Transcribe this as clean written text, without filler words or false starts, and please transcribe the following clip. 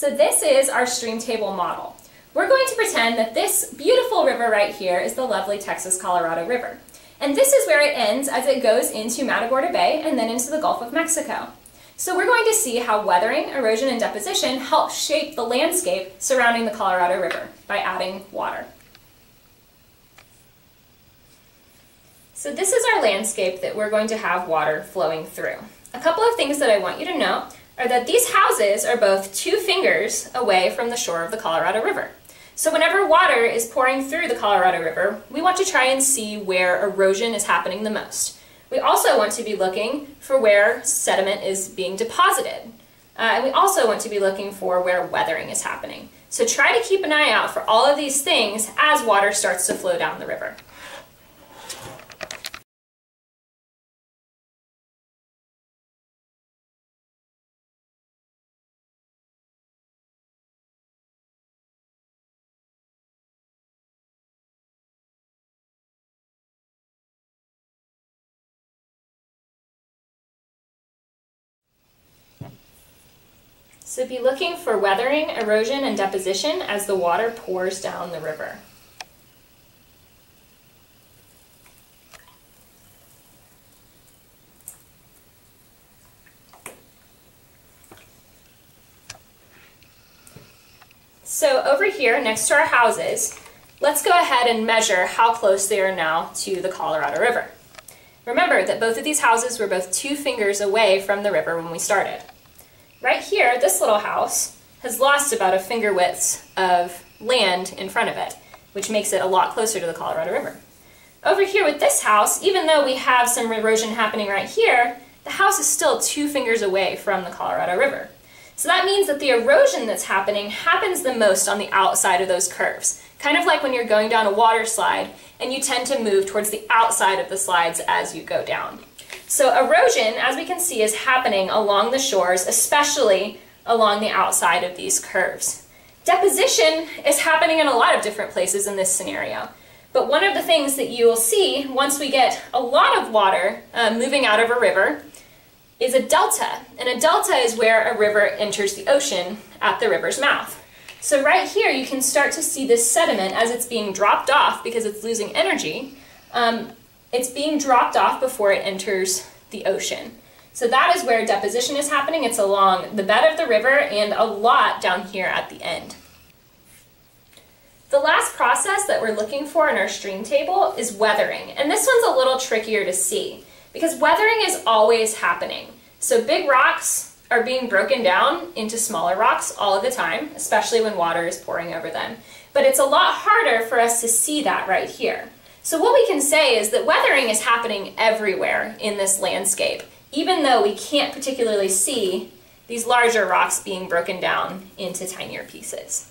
So this is our stream table model. We're going to pretend that this beautiful river right here is the lovely Texas-Colorado River. And this is where it ends as it goes into Matagorda Bay and then into the Gulf of Mexico. So we're going to see how weathering, erosion, and deposition help shape the landscape surrounding the Colorado River by adding water. So this is our landscape that we're going to have water flowing through. A couple of things that I want you to know are that these houses are both 2 fingers away from the shore of the Colorado River. So whenever water is pouring through the Colorado River, we want to try and see where erosion is happening the most. We also want to be looking for where sediment is being deposited. And we also want to be looking for where weathering is happening. So try to keep an eye out for all of these things as water starts to flow down the river. So be looking for weathering, erosion, and deposition as the water pours down the river. So over here, next to our houses, let's go ahead and measure how close they are now to the Colorado River. Remember that both of these houses were both 2 fingers away from the river when we started. Right here, this little house has lost about a finger width of land in front of it, which makes it a lot closer to the Colorado River. Over here with this house, even though we have some erosion happening right here, the house is still 2 fingers away from the Colorado River. So that means that the erosion that's happening happens the most on the outside of those curves, kind of like when you're going down a water slide and you tend to move towards the outside of the slides as you go down. So erosion, as we can see, is happening along the shores, especially along the outside of these curves. Deposition is happening in a lot of different places in this scenario. But one of the things that you will see once we get a lot of water moving out of a river is a delta. And a delta is where a river enters the ocean at the river's mouth. So right here you can start to see this sediment as it's being dropped off because it's losing energy. It's being dropped off before it enters the ocean. So that is where deposition is happening. It's along the bed of the river and a lot down here at the end. The last process that we're looking for in our stream table is weathering. And this one's a little trickier to see because weathering is always happening. So big rocks are being broken down into smaller rocks all of the time, especially when water is pouring over them. But it's a lot harder for us to see that right here. So what we can say is that weathering is happening everywhere in this landscape, even though we can't particularly see these larger rocks being broken down into tinier pieces.